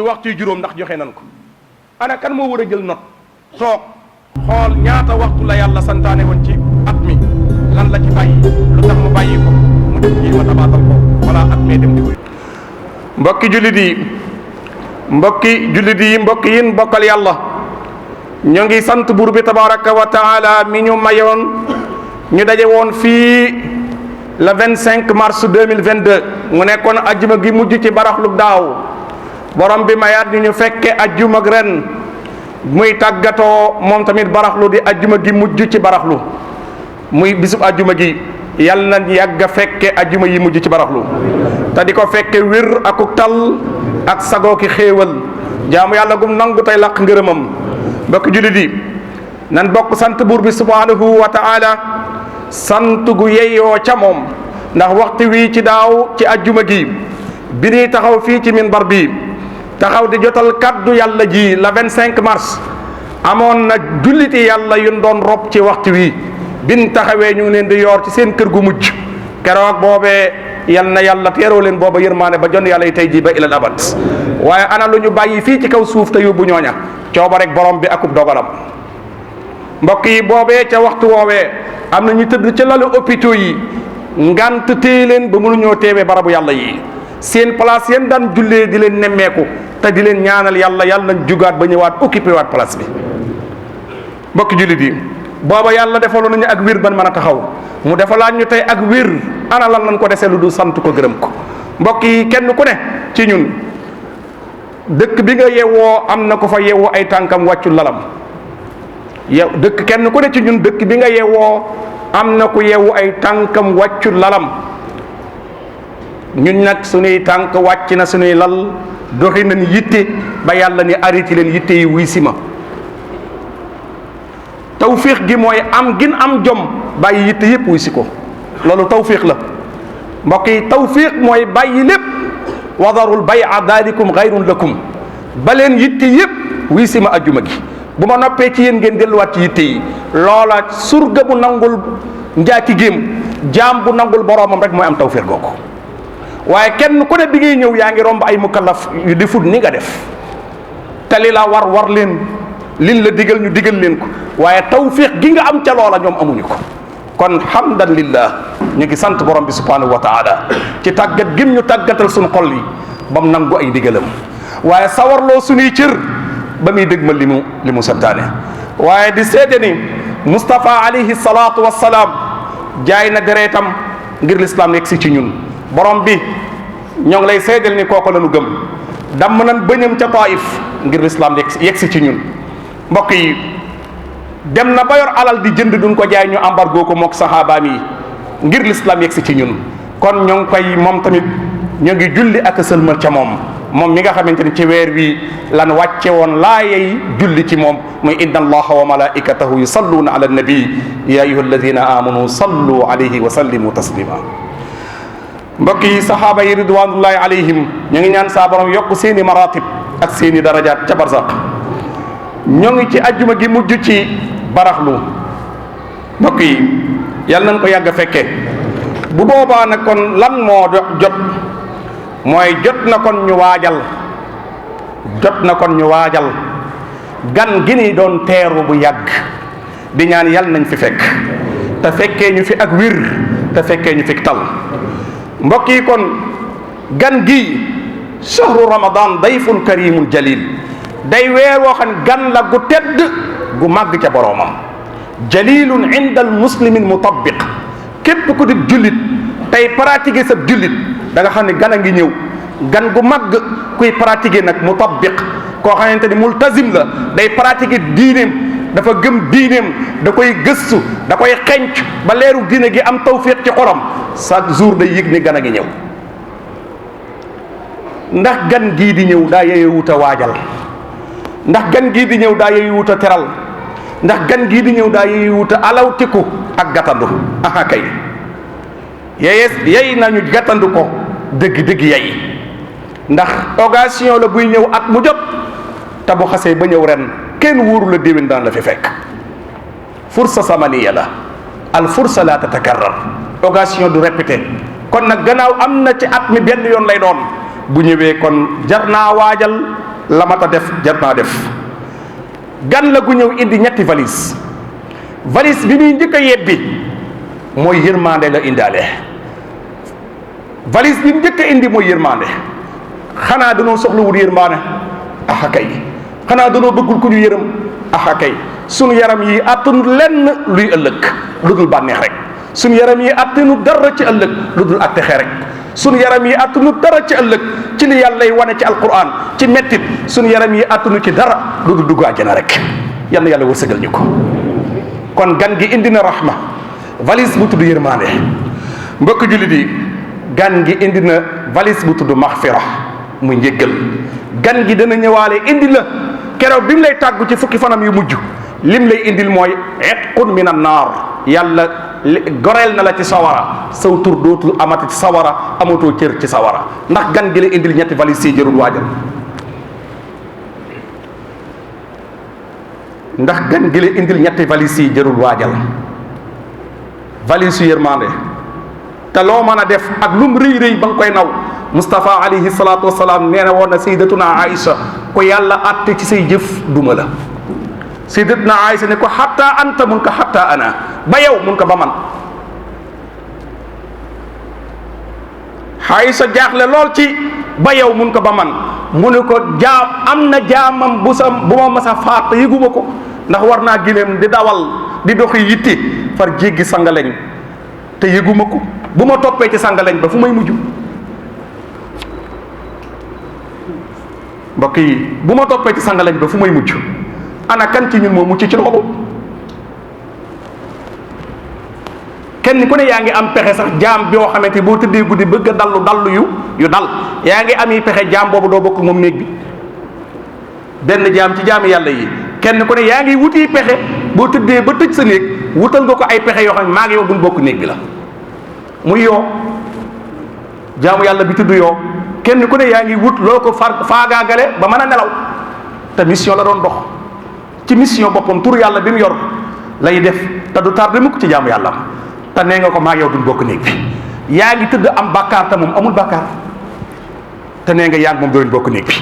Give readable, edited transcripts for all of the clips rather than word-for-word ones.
waxtu juróom ndax joxe nan ko ana kan moo war a jël note toog xool ñaata waxtu la yàlla santaane woon ci at mi lan la ci bàyyi lu tax mu bàyyi ko mu dem jéem a tabaatal ko wala at mee dem di koy mbokki jullit yi mbokk yin bokkal yàlla ñoo ngi sant buur bi tabaraka wa taala mi ñu mayoon ñu daje woon fii le 25 mars 2022 mu nekkoon ajjuma gi mujj ci baraxlu daaw borom bi mayaat ñu fekke ajjuma ak ren muy tàggatoo moom tamit baraxlu di ajjuma gi mujj ci baraxlu muy bisub ajjuma gi yàlla na yàgg a fekke ajjuma yi mujj ci baraxlu te di ko fekke wér akuk tal ak sagoo ki xéewal jaamu yàlla gum nangu tey laq ngërëmam mbokk jullit yi nan bokk sant buur bi subhanahu wa taala sant gu yeyoo ca moom ndax waxtu wii ci daaw ci ajjuma gi bi ñuy taxaw fii ci minbar bi taxaw di jotal kaddu yàlla ji la 25 mars amoon na julliti yàlla yun doon rob ci waxtu wi bin taxawee ñu ngi leen di yoor ci seen kër gu mujj keroog boobee yal na yàlla teeroo leen booba yërmaane ba jon yàlla yi tey jii ba ilal abad waaye ana lu ñu bàyyi fii ci kaw suuf te yóbbu ñooña cooba rek borom bi akub dogalam mbokk yi boobee ca waxtu woowee am na ñu tëdd ca lalu hôpitaux yi ngant téye leen ba mënuñoo teewee barabu yàlla yi seen place yéen daan jullee di leen nemmeeku te di leen ñaanal yàlla nañ jugaat ba ñëwaat occupé waat place bi mbokki jullit yi booba yàlla defaloon nañu ak wér ban mën a taxaw mu defalaat ñu tey ak wér ana lan lañ ko desee lu du sant ko gërëm ko mbokk yi kenn ku ne ci ñun dëkk bi nga yewwoo am na ko fa yewwoo ay tànkam wàccul lalam kenn ku ne ci ñun dëkk bi nga yewwoo am na ku yewwu ay tànkam wàccul lalam ñun nag suñuy tànk wàcc na suñuy lal doxi nañ yitte ba yàlla ni arrêté leen yitte yi wuy si ma tawfiix gi mooy am gin am jom bàyyi yitte yépp wuy si ko loolu tawfiix la mbokk yi tawfiix mooy bàyyi lépp wadarul bay'a dalikum xayrun lakum ba leen yitte yépp wuy si ma ajjuma gi bu ma noppee ci yéen ngeen delluwaat ci yitte yi loola surga bu nangul njaati géem jaam bu nangul boroomam rek mooy am tawfiix googu waaye kenn ku ne bi ngay ñëw yaa ngi romb ay mukallaf yu defut ni nga def te li la war leen liñ la digal ñu digal leen ko waaye tawfiix gi nga am ca loola ñoom amuñu ko kon hamdan lillah ñu ngi sant borom bi subhanahu wa taala ci tàggat gim ñu tàggatal suñu xol yi ba mu nangu ay digalam waaye sawarloo suñuy cër ba muy dëgmal li mu santaane waaye di seede ni Mustafa alayhi salaatu wassalaam jaay na dereetam ngir lislaam yegg si ci ñun borom bi ñoo ngi lay seedal ni kooku la ñu gëm damm nañ bëñam ca Taif ngir lislaam yegg si ci ñun mbokk yi dem na ba yor alal di jënd duñ ko jaay ñu embargo ko mook saxaabaam yi ngir lislaam yegg si ci ñun kon ñoo ngi koy moom tamit ñoo ngi julli ak sëlmal ca moom mi nga xamante ni ci weer wi lan wàcce woon laayey julli ci moom muy inna allaha wa malaikatahu yusalluuna ala nabi ya ayuha alladina amanu sallu alayhi wa sallimu taslima mbokk yi saxaaba yi ridwanullahi alayhim ñu ngi ñaan saa borom yokk seeni maratib ak seeni darajaat ca barzaq ñoo ngi ci ajjuma gi mujj ci baraxlu mbokk yi yàlla nañ ko yàgg a fekke bu boobaa nag kon lan moo jot mooy jot na kon ñu waajal gan gi ni doon teeru bu yàgg di ñaan yàlla nañ fi fekk te fekkee ñu fi ak wir te fekkee ñu fi tal mbokk yi kon gan gi shahru ramadan dayfun karimun jalil day weer woo xam ne gan la gu tedd gu màgg ca boroomam jalilun inda al muslimin mutabbiq képp ku di jullit tey pratiquer sa jullit da nga xam ne gan a ngi ñëw gan gu màgg kuy pratiquer nag mutabbiq koo xamante ni multazim la day pratiquer diineem dafa gëm diineem da koy gëstu da koy xenc ba leeru diine gi am tawfiq ci xolam chaque jour day yëg ni gan a ngi ñëw ndax gan gii di ñëw daa yeye wut a waajal ndax gan gii di ñëw daa yeye wut a teral ndax gan gii di ñëw daa yeye wut a alawtiku ak gàttandu aha kay yey nañu gàttandu ko dëgg yey ndax occasion la buy ñëw at mu jot te bu xasee ba ñëw ren kenn wóoru la déwén daan la fi fekk fursa samaniya la al fursa la tatakarrar occasion du répété kon nag gannaaw am na ci at mi benn yoon lay doon bu ñëwee kon jar naa waajal la mat a def jar naa def. gan la gu ñëw indi ñetti valise bi muy njëkk a yebbi mooy yërmande la indaale. valise bi njëkk a indi mooy yërmande. xanaa danoo soxlawul yërmande axa kay. xanaa danoo bëggul ku ñu yërëm axa kay. sunu yaram yi attanu lenn luy ëllëg lu dul bànneex rek. sunu yaram yi attanu dara ci ëllëg lu dul ak texe rek. sunu yaram yi attanu dara ci ëllëg ci li yàlla lay wane ci alquran ci mettit. sunu yaram yi attanu ci dara lu dul dugg àjjana rek. yal na yàlla wërsëgal ñu ko. kon gan gi indi na rahma valise bu tudd yërmaande. mbokk jullit yi gan gi indi na valise bu tudd maxfira muy njéggal. gan gi dana ñëwaale indi la keroog bi mu lay tàggu ci fukki fanam yu mujj lim lay indil mooy itqun min an naar. yàlla goreel na la ci sawara saw tur dootul amati ci sawara amatoo cër ci sawara ndax gan gi la indil ñetti valise yi jërul waajal. ndax gan gi la indil ñetti valise yi jërul waajal. valise yu yërmande te loo mën a def ak lum rëy rëy ba nga koy naw. Moustapha alayhi salaatu wasalaam nee na woon na sayyidatuna Aïcha ko yàlla atte ci say jëf duma la. sayyidatuna Aïcha ne ko xatta anta mun ko xatta ana ba yow mun ko ba man. Aïcha jaaxle lool ci ba yow mun ko ba man mu ne ko jaam am na jaamam bu ma mas a faat te yëguma ko ndax war naa gileem di dawal di doxi yitti far jéggi sangaleñ te yëguma ko bu ma toppee ci sangaleñ ba fu may mujj. mbokk yi bu ma toppee ci sangaleñ ba fu may mujj ana kan ci ñun moo mucc ci loolu. kenn ku ne yaa ngi am pexe sax jaam boo xamante boo tëddee guddi bëgg a dallu yu dal yaa ngi am yi pexe jaam boobu doo bokk moom néeg bi. benn jaam ci jaami yàlla yi kenn ku ne yaa ngi wuti pexe boo tëddee ba tëj sa néeg wutal nga ko ay pexe yoo xam ne maa ngi yow duñ bokk néeg bi la. muy yoo jaamu yàlla bi tudd yoo kenn ku ne yaa ngi wut loo ko faagaagale ba mën a nelaw te mission la doon dox ci mission boppam tur yàlla bi mu yor lay def te du tardé mukk ci jaamu yàlla te nee nga ko maa yow duñ bokk néeg bi. yaa ngi tëdd am bàkkaar te moom amul bàkkaar te nee nga yaa ngi moom dooñ bokk néeg bi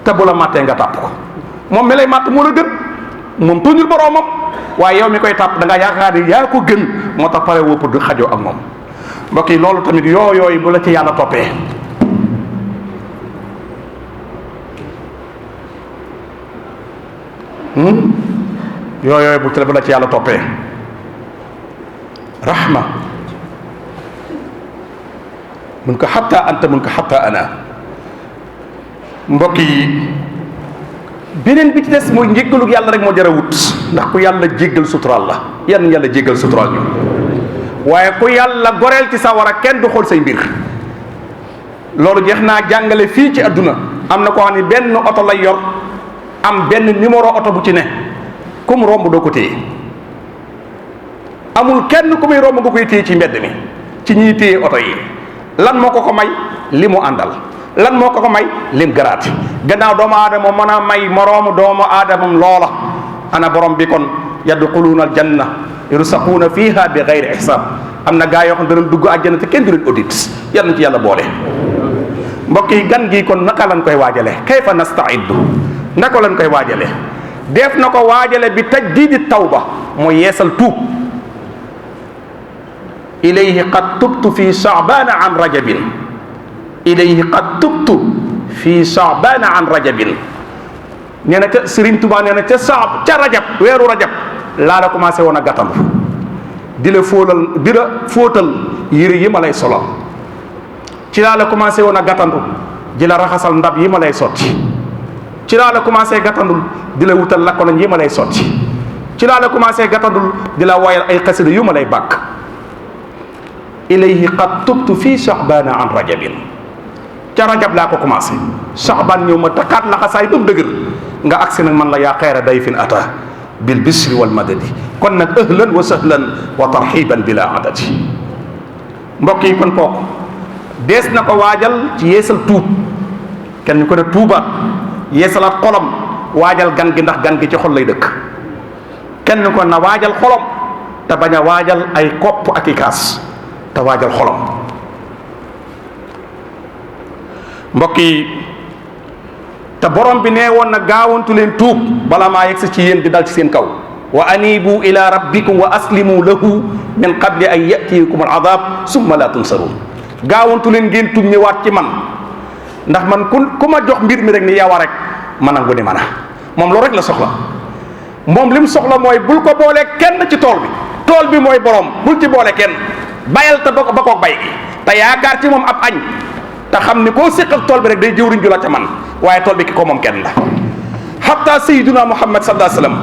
te bu la màttee nga tàpp ko moom mi lay màtt moo la gën moom tuñul boroomam waaye yow mi koy tàpp da nga yaakaar ni yaa ko gën moo tax pare woo pour du xajoo ak moom. mbokk yi loolu tamit yooyu bu la ci yàlla toppee yooyu bu la ci yàlla toppee rahma mun ko xatta anta mun ko xatta ana. mbokk yi beneen bi ci des mooy njéggalu yàlla rek moo jar a wut ndax ku yàlla jéggal suturaal la yan yàlla jéggal suturaal ñu waaye ku yàlla goreel ci sawara kenn du xool say mbir. loolu jeex naa jàngale fii ci adduna am na koo xam ne benn oto lay yor am benn numéro oto bu ci ne kum romb doo ko téye amul kenn ku muy romb nga koy téye ci mbedd mi ci ñiy téye oto yi. lan moo ko may li mu àndal lan moo ko may lim garaati gannaaw doomu aadama mën a may moroomu doomu aadamam loola ana borom bi kon yadxuluuna aljanna yursaquuna fiha bi gayri ihsab. am na gaa yoo xam ne danañ dugg àjjana te kenn du leen audit yal na ci yàlla boole. mbokk yi gan gi kon naka lañ koy waajale kayfa nastaiddu naka lañ koy waajale def na ko waajale bi tajdiidi tawba mooy yeesal tuub. ilayhi qad tubtu fi shaabana an rajabin ilayhi qad tubtu fi shaabana an rajabin. nee na ca Serigne Touba nee na ca rajab weeru rajab laa la commencé woon a gàttandu di la fóotal yére yi ma lay solal ci laa la commencé woon a gàttandu di la raxasal ndab yi ma lay sotti ci laa la commencé gàttandul di la wutal lakkoloñ yi ma lay sotti ci laa la commencé gàttandul di la woyal ay xasida yu ma lay bàkk. ilayhi qad tubtu fii sha'bana an rajabin ca rajab laa ko commencé sha'ban ñëw ma takkaat laxasaay ba mu dëgër nga agsi nag man la yaa xayra dayfin ata bil bisri wal madadi kon nag ahlan wa sahlan wa tarxiban bila adadi. mbokk yi kon kooku dees na ko waajal ci yeesal tuub kenn ñu ko ne tuubaat yeesalaat xolam waajal gan gi ndax gan gi ci xol lay dëkk kenn ko na waajal xolam te bañ a waajal ay kopp ak i kaas te waajal xolam. mbokk yi te borom bi nee woon na gaawantu leen tuub bala maa yegsi ci yéen di dal ci seen kaw wa anibu ila rabbikum wa aslimu lahu min qabli an yatiyakum al adab summa la tunsaruun gaawantu leen ngeen tuub ñëwaat ci man ndax man ku ma jox mbir mi rek ni yawa rek ma nangu ni man a moom loolu rek la soxla moom li mu soxla mooy bul ko boole kenn ci tool bi mooy borom bul ci boole kenn bayal te ba koog bay gi te yaakaar ci moom ab añ te xam ni koo séqal tool bi rek day jëwriñ ju la ca man waaye tool bi ki ko moom kenn la hatta sayyiduna muhammad sallallahu alayhi wasallam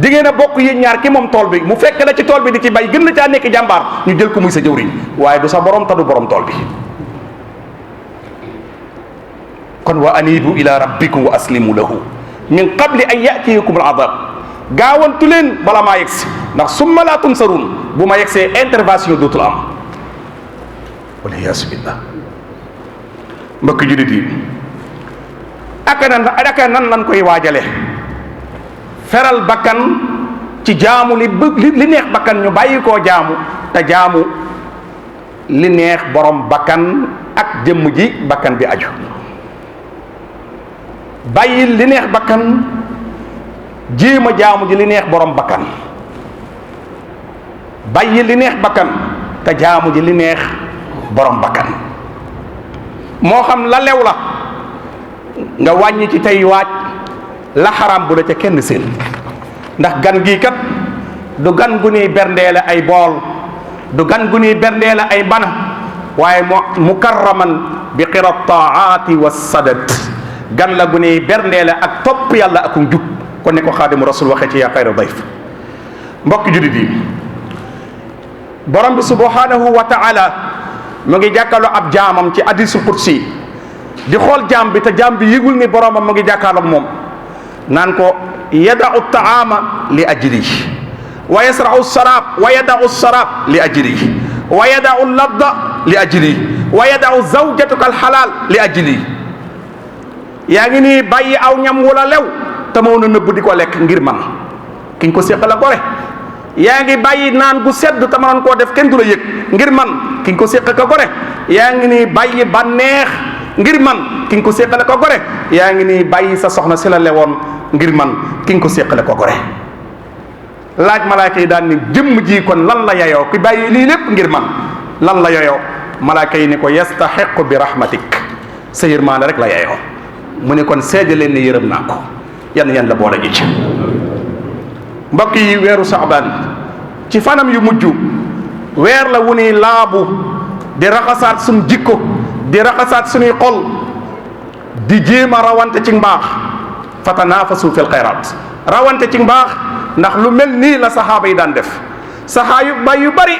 di ngeen a bokk yéen ñaar ki moom tool bi mu fekk la ci tool bi di ci bay gën la caa nekk jàmbaar ñu jël ko muy sa jëwriñ waaye du sa borom te du borom tool bi kon wa anibu ila rabbikum wa aslimu lahu min qabli an yatiyakum al adab gaawantu leen bala maa yegsi ndax summa la tunsaruun bu ma yegsee intervention dootul am waliyaasu billah mbokk jullit yi aka nan lan koy waajale feral bakkan ci jaamu li neex bakkan ñu bàyyi koo jaamu te jaamu li neex borom bakkan ak jëmm ji bakkan bi aju bàyyi li neex bakkan jéem a jaamu ji li neex borom bakkan bàyyi li neex bakkan te jaamu ji li neex borom bakkan moo xam la lew la nga wàññi ci tey waaj la xaram bu la ca kenn seen ndax gan gii kat du gan gu ñuy berndeele ay bool du gan gu ñuy berndeele ay bana waaye mukarraman bi qira taati wa sadat gan la gu ñuy berndeele ak topp yàlla ak njub kon ne ko xaadimu rasul waxee ci yaa xayra dayf mbokk julit yi borom bi subhanahu wa taala mu ngi jàkkaarloo ab jaamam ci hadisul qudsi di xool jaam bi te jaam bi yëgul ni boromam mu ngi jàkkaarloo moom naan ko yada'u taama li ajri wa yasra'u sarab wa yada'u sarab li ajri wa yada'u ladda li ajri wa yada'u zawjatuka alhalal li ajri yaa ngi nii bàyyi aw ñam wala lew te moo na nëbb di ko lekk ngir man kiñ ko séqal a gore yaa ngi bàyyi naan gu sedd te mënoon koo def kenn du la yëg ngir man kiñ ko séq ka gore yaa ngi nii bàyyi bànneex ngir man kiñ ko séqale ko gore yaa ngi nii bàyyi sa soxna si la lewoon ngir man kiñ ko séqale ko gore laaj malaaka yi daan ni jëmm ji kon lan la yayoo ki bàyyi lii lépp ngir man lan la yayoo malaaka yi ni ko yastaxiqu bi rahmatik sa yërmaande rek la yayoo mu ne kon seede leen ne yërëm naa ko yan la boole ji ci mbokk yi weeru saxbaan ci fanam yu mujj weer la wu ni laabu di raxasaat suñ jikko di raxasaat suñuy xol di jéem a rawante ci mbaax fatanaafasu fil xayraat rawante ci mbaax ndax lu mel nii la saxaaba yi daan def saxaaba yu bari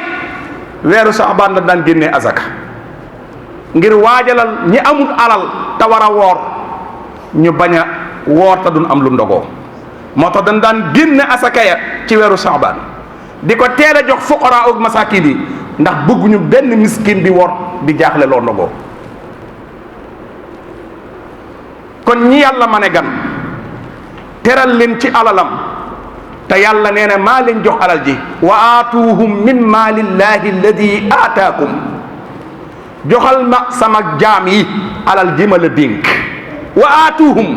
weeru saxbaan la daan génnee azaka ngir waajalal ñi amul alal te war a woor ñu bañ a woor te duñ am lu ndogoo moo tax dañ daan génne asaka ya ci weeru saxbaan di ko teel a jox fuqaraa ak masaakin yi ndax bëgguñu benn miskin di wor di jaaxle loo ndogoo kon ñi yàlla ma ne gan teral leen ci alalam te yàlla nee na maa leen jox alal ji wa aatuuhum min maalillahi alladi aataakum joxal ma sama jaam yi alal ji ma la dénk wa aatuuhum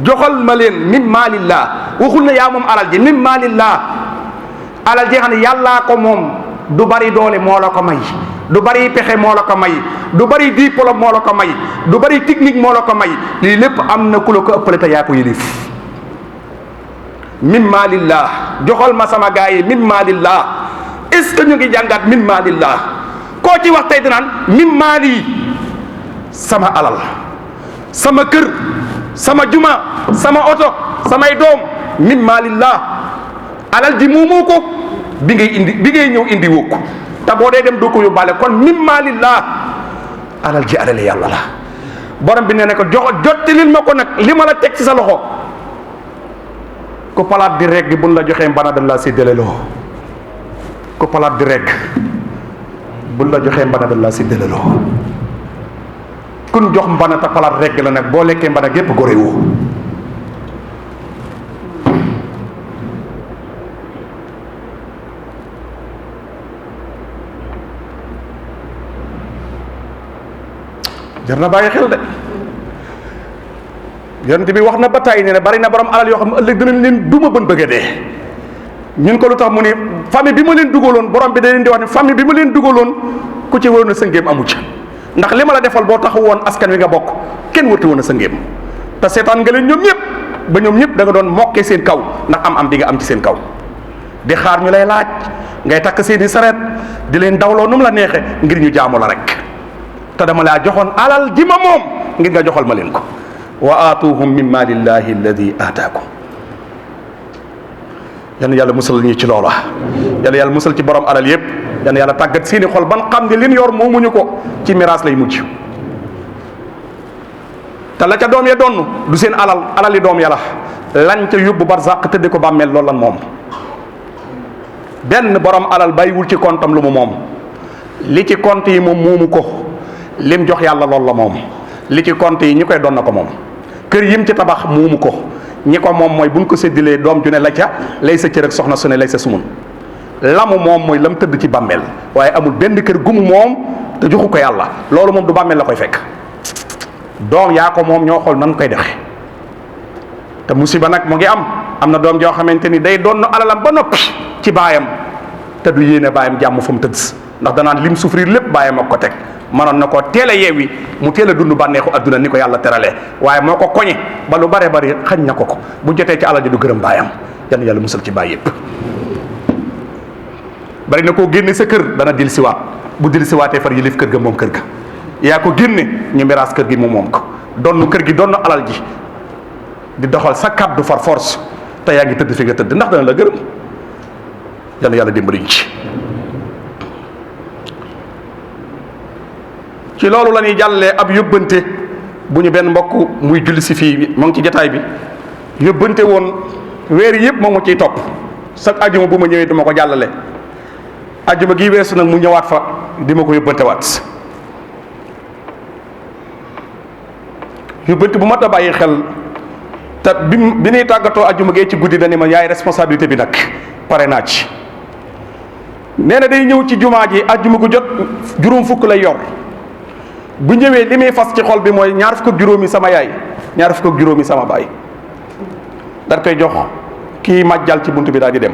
joxal ma leen min maalillah waxul na yaa moom alal ji min maalillah alal ji xam ne yàllaa ko moom du bari doole moo la ko may du bari pexe moo la ko may du bari diplôme moo la ko may du bari technique moo la ko may lii lépp am na ku la ko ëppale te yaa ko yilif min maalillah joxal ma sama gaa yi min maalillah est-ce que ñu ngi jàngaat min maalillah koo ci wax tey dinaan min maali sama alal sama kër sama juma sama oto samay doom min maalillah alal ji muumoo ko bi ngay ñëw indi woo ko te boo dee dem doo ko yóbbaale kon min maalillah alal ji alal yàlla la borom bi nee na ko jottalil ma ko nag li ma la teg ci sa loxo ku palaat di regg buñ la joxee mbana dañ laa séddale loo ku palaat di regg buñ la joxee mbana dañ laa séddale loo kun jox mbana te palaat regg la nag boo lekkee mbana gépp gore woo jar na bàyyi xel de yonent bi wax na ba tey ne bari na borom alal yoo xam ne ëllëg dinañ leen duma bën bëgg a dee. ñun ko lu tax mu ne famille bi ma leen dugaloon borom bi da leen di wax ne famille bi ma leen dugaloon ku ci waroon a sëngeem amu ca ndax li ma la defal boo taxaw woon askan wi nga bokk kenn wërtu woon a sëngeem te seetaan nga leen ñoom ñëpp ba ñoom ñëpp da nga doon mokkee seen kaw ndax am bi nga am ci seen kaw di xaar ñu lay laaj ngay takk seeni sareet di leen dawloo nu mu la neexe ngir ñu jaamu la rek te dama laa joxoon alal ji ma moom ngir nga joxal ma leen ko wa aatuhum min maalillahi alladi aataakum. yal na yàlla musal ñu ci loola yal na yàlla musal ci borom alal yëpp yal na yàlla tàggat seeni xol ban xam ne li ñu yor moomuñu ko ci miraas lay mujj te la ca doom ya donn du seen alali doom ya la lañ ca yóbbu barzaq tëdde ko bàmmeel loolu lan moom. benn borom alal bàyyiwul ci kontam lu mu moom li ci compte yi moom moomu ko lim jox yàlla loolu la moom li ci compte yi ñi koy doon na ko moom kër yim ci tabax moomu ko ñi ko moom mooy buñ ko séddilee doom ju ne la ca lay sa cër ak soxna su ne lay sa sumun lamu moom mooy lam tëdd ci bàmmeel waaye amul benn kër gumu moom te joxu ko yàlla loolu moom du bàmmeel la koy fekk doom yaa ko moom ñoo xool nan koy dexe te musiba nag mu ngi am na doom joo xamante ni day doon alalam ba noppi ci baayam te du yéene baayam jàmm fu mu tëdd ndax danaan lim souffrir lépp baayam ak ko teg mënoon na ko teel a yeewi mu teel a dund bànneexu adduna ni ko yàlla teralee waaye moo ko koñe ba lu bare bari xañ na ko bu jotee ci alal ji du gërëm baayam yan yàlla musal ci baay yëpp. bari na koo génne sa kër dana dil siwaat bu dil siwaatee far yilif kër ga moom kër ga yaa ko génne ñu miraas kër gi mu moom ko donn kër gi donn alal ji di doxal sa kàddu far force te yaa ngi tëdd fi nga tëdd ndax dana la gërëm yal na yàlla dimbaliñ ci loolu la ñuy jàllee ab yóbbante bu ñu benn mbokk muy julli si fii moo ngi ci jataay bi yóbbante woon weer yëpp moom mu ciy topp chaque ajuma bu ma ñëwee dama ko jàllale ajuma gi weesu nag mu ñëwaat fa di ma ko yóbbante waat yóbbante bu mat a bàyyi xel te bi ñuy tàggatoo ajuma gee ci guddi dani ma yaay responsabilité bi nag pare naa ci nee na day ñëw ci jumaa ji ajuma gu jot juróom fukk lay yor bu ñëwee li muy fas ci xol bi mooy ñaar fukk ak juróomi sama yaay ñaar fukk ak juróomi sama baay dar koy jox kii màjjal ci bunt bi daal di dem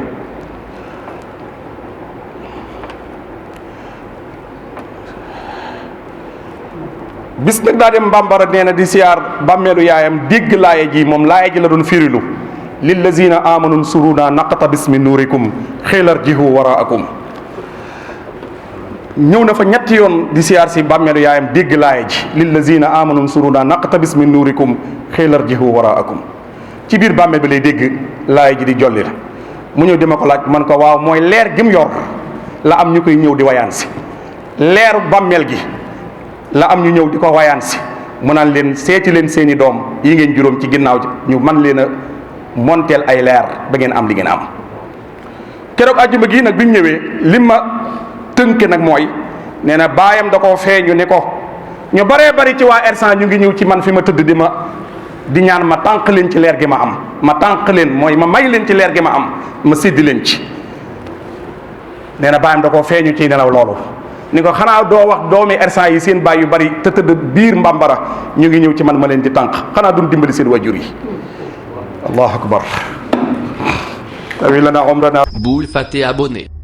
bis nag daa dem mbambara nee na di siyaar bàmmeelu yaayam dégg laaya ji moom laaya ji la doon firilu lillazina amanu suruna naqtabis min nuurikum xiilar jihu waraakum ñëw na fa ñetti yoon di siyaar si bàmmeelu yaayam dégg laaya ji lillazina amanu suruna naqtabis min nuurikum xiilar jihu waraakum ci biir bàmmeel bi lay dégg laaya ji di jolli la mu ñëw di ma ko laaj man ko waaw mooy leer gi mu yor la am ñu koy ñëw di wayaan si leeru bàmmeel gi la am ñu ñëw di ko wayaan si mu naan leen seeti leen seeni doom yi ngeen juróom ci ginnaaw ñu man leen a monteel ay leer ba ngeen am li ngeen am keroog àjjuma gii nag bi mu ñëwee lim ma tënke nag mooy nee na baayam da koo feeñu ni ko ñu baree bari ci waa R100 ñu ngi ñëw ci man fi ma tëdd di ñaan ma tànq leen ci leer gi ma am ma tànq leen mooy ma may leen ci leer gi ma am ma séddi leen ci nee na baayam da koo feeñu ci nelaw loolu ni ko xanaa doo wax doomi R100 yi seen baay yu bari te tëdd biir mbambara ñu ngi ñëw ci man ma leen di tànq xanaa duñ dimbali seen wajur yi allahu akbar tawi lana umrana bul fàtte abonné